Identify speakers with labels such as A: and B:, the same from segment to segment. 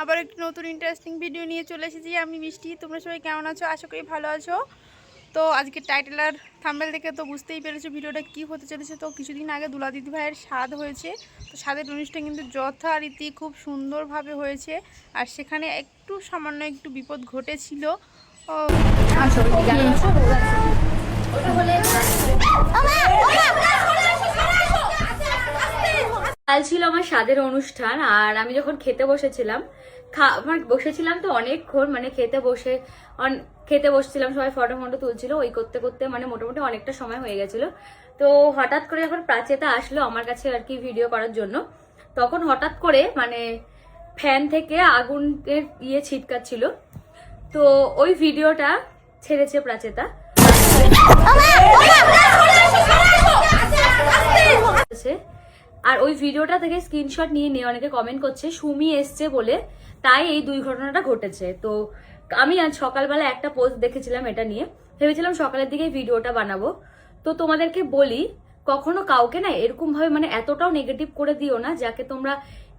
A: আবার একটি নতুন ইন্টারেস্টিং ভিডিও নিয়ে চলে এসেছি আমি মিষ্টি। তোমরা সবাই কেমন আছো? আশা করি ভালো আছো। তো আজকে টাইটেল আর থাম্বনেল দেখে তো বুঝতেই পেরেছো ভিডিওটা কি হতে চলেছে। তো কিছুদিন আগে দুলা দিদি ভাইয়ের স্বাদ হয়েছে। তো স্বাদের অনুষ্ঠান কিন্তু যথারীতি খুব সুন্দরভাবে হয়েছে। আর সেখানে একটু সামান্য একটু বিপদ ঘটেছিল।
B: কাল ছিল আমার স্বাদের অনুষ্ঠান। আর আমি যখন খেতে বসেছিলাম বসেছিলাম তো অনেকক্ষণ, মানে খেতে বসছিলাম, সবাই ফটো ফটো তুলছিল, ওই করতে করতে মানে মোটামুটি অনেকটা সময় হয়ে গেছিল। তো হঠাৎ করে যখন প্রাচেতা আসলো আমার কাছে আর কি ভিডিও করার জন্য, তখন হঠাৎ করে মানে ফ্যান থেকে আগুনের ছিটকাচ্ছিল। তো ওই ভিডিওটা ছেড়েছে প্রাচেতা। আর ওই ভিডিওটা থেকে স্ক্রিনশট নিয়ে অনেকে কমেন্ট করছে সুমি এসছে বলে, তাই এই দুই ঘটনাটা ঘটেছে। তো আমি আজ সকালবেলা একটা পোস্ট দেখেছিলাম এটা নিয়ে, ভেবেছিলাম সকালের দিকে ভিডিওটা বানাবো। তো তোমাদেরকে বলি, কখনো কাউকে না এরকম ভাবে মানে এতটাও নেগেটিভ করে দিও না, যাকে তোমরা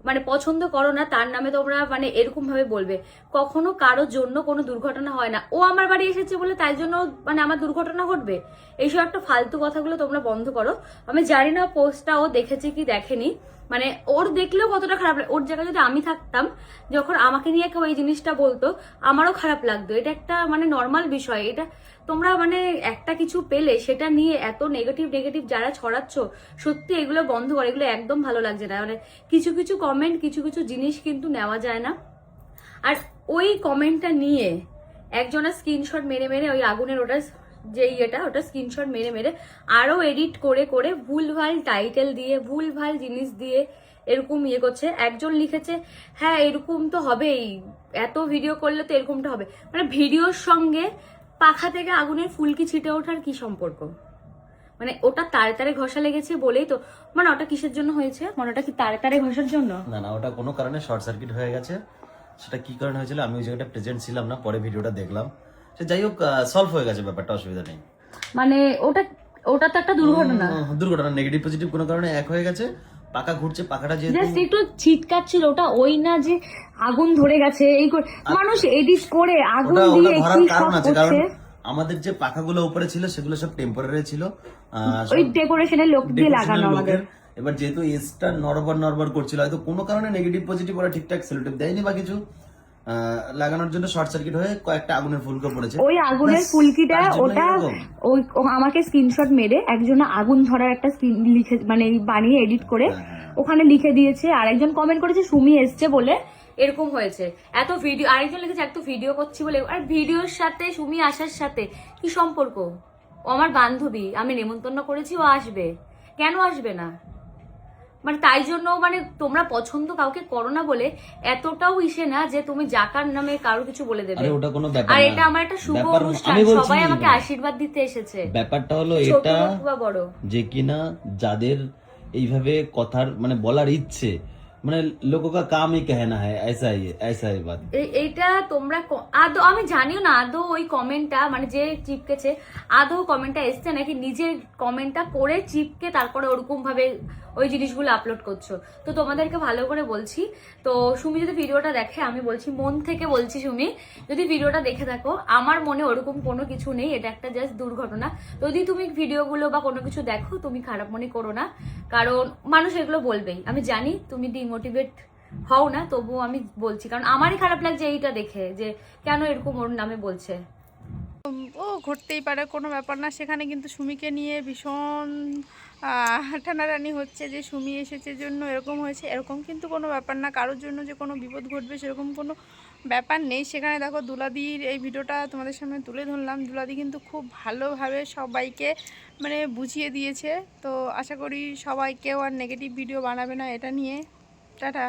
B: মানে পছন্দ করো না তার নামে তোমরা মানে এরকম ভাবে বলবে। কখনো কারোর জন্য কোনো দুর্ঘটনা হয় না। ও আমার বাড়ি এসেছে বলে তাই জন্য মানে আমার দুর্ঘটনা ঘটবে, এইসব একটা ফালতু কথাগুলো তোমরা বন্ধ করো। আমি জানি না পোস্টটা ও দেখেছে কি দেখেনি, মানে ওর দেখলেও কতটা খারাপ লাগে। ওর জায়গায় যদি আমি থাকতাম, যখন আমাকে নিয়ে কেউ এই জিনিসটা বলতো আমারও খারাপ লাগতো। এটা একটা মানে নর্মাল বিষয়। এটা তোমরা মানে একটা কিছু পেলে সেটা নিয়ে এত নেগেটিভ যারা ছড়াচ্ছ, সত্যি এগুলো বন্ধ করে। এগুলো একদম ভালো লাগছে না। মানে কিছু কিছু কমেন্ট, কিছু কিছু জিনিস কিন্তু নেওয়া যায় না। আর ওই কমেন্টটা নিয়ে একজনের স্ক্রিনশট মেরে ওই আগুনের যে ওটা স্ক্রিনশট মেরে আরো এডিট করে ভুলভাল টাইটেল দিয়ে ভুলভাল জিনিস দিয়ে এরকম করছে। একজন লিখেছে হ্যাঁ এরকম তো হবেই, এত ভিডিও করলে তো এরকমটা হবে। মানে ভিডিওর সঙ্গে পাখা থেকে আগুনের ফুলকি ছিটে ওঠার কি সম্পর্ক? মানে ওটা তারে ঘষা লেগেছে বলেই তো, মানে ওটা কিসের জন্য হয়েছে? মানে ওটা কি তারে ঘষার জন্য?
C: না, ওটা কোনো কারণে শর্ট সার্কিট হয়ে গেছে। সেটা কি কারণে হয়েছিল আমি ওই জায়গাটা প্রেজেন্ট ছিলাম না, পরে ভিডিওটা দেখলাম। সে যাই হোক সলভ হয়ে গেছে, ব্যাপারটা অসুবিধা নেই।
B: মানে ওটা তো একটা দুর্ঘটনা,
C: নেগেটিভ পজিটিভ কোনো কারণে এক হয়ে গেছে। পাকা ঘুরছে, পাখাটা যেহেতু
B: জাস্ট একটু ছিটকাচ্ছিল, ওটা ওই না যে আগুন ধরে গেছে। এই মানুষ এডিট করে আগুন দিয়ে কি সব করছে।
C: আমাদের যে পাখাগুলো উপরে ছিল সেগুলো সব টেম্পোরারি ছিল,
B: ওই ডেকোরেশনের লোক দিয়ে লাগানো আমাদের।
C: এবার যেহেতু এসটা নড়বড় করছিল, হয়তো কোনো কারণে নেগেটিভ পজিটিভ ওরা ঠিকঠাক সেলোটেপ দেয়নি বা কিছু লাগানোর জন্য শর্ট সার্কিট হয়ে কয়েকটা আগুনের ফুলকো পড়েছে।
B: ওই আগুনের ফুলকিটা ওটা ওই আমাকে স্ক্রিনশট মেরে একজন আগুন ধরার একটা লিখে মানে বানিয়ে এডিট করে ওখানে লিখে দিয়েছে। আর একজন কমেন্ট করেছে সুমি এসছে বলে এরকম হয়েছে। এত ভিডিও, আরেকজন লিখেছে এত ভিডিও করছি বলে। আর ভিডিওর সাথে সুমি আসার সাথে কি সম্পর্ক? ও আমার বান্ধবী, আমি নেমন্তন্ন করেছি, ও আসবে, কেন আসবে না? মানে তাই জন্য মানে তোমরা পছন্দ কাউকে করো না বলে এতটাও ইসে না যে তুমি জাকার নামে কারো কিছু বলে দেবে। আর এটা আমার একটা শুভ অনুষ্ঠান, সবাই আমাকে আশীর্বাদ দিতে এসেছে।
C: ব্যাপারটা হলো এটা যে কিনা যাদের এইভাবে কথার মানে বলার ইচ্ছে, মানে লোগো কা কাম হি कहना है ऐसा ही बात।
B: এইটা তোমরা আদৌ আমি জানিও না আদৌ ওই কমেন্টটা মানে যে চিপকেছে আদৌ কমেন্টটা এসছে নাকি নিজের কমেন্টটা পড়ে চিপকে তারপরে ওরকম ভাবে ওই জিনিসগুলো আপলোড করছো। তো তোমাদেরকে ভালো করে বলছি, তো সুমি যদি ভিডিওটা দেখে, আমি বলছি মন থেকে বলছি সুমি যদি ভিডিওটা দেখে থাকো, আমার মনে ওরকম কোনো কিছু নেই, এটা একটা জাস্ট দুর্ঘটনা। যদি তুমি ভিডিওগুলো বা কোনো কিছু দেখো তুমি খারাপ মনে করো না, কারণ মানুষ এগুলো বলবেই। আমি জানি তুমি ডিমোটিভেট হও না, তবুও আমি বলছি কারণ আমারই খারাপ লাগছে এইটা দেখে যে কেন এরকম ওর নামে বলছে।
A: ও ঘটতেই পারে, কোনো ব্যাপার না। সেখানে কিন্তু সুমিকে নিয়ে ভীষণ টানাটানি হচ্ছে যে সুমি এসেছে জন্য এরকম হয়েছে। এরকম কিন্তু কোনো ব্যাপার না, কারোর জন্য যে কোনো বিপদ ঘটবে সেরকম কোনো ব্যাপার নেই। সেখানে দেখো দুলাদির এই ভিডিওটা তোমাদের সামনে তুলে ধরলাম। দুলাদি কিন্তু খুব ভালোভাবে সবাইকে মানে বুঝিয়ে দিয়েছে। তো আশা করি সবাই কেউ আর নেগেটিভ ভিডিও বানাবে না এটা নিয়ে। টাটা।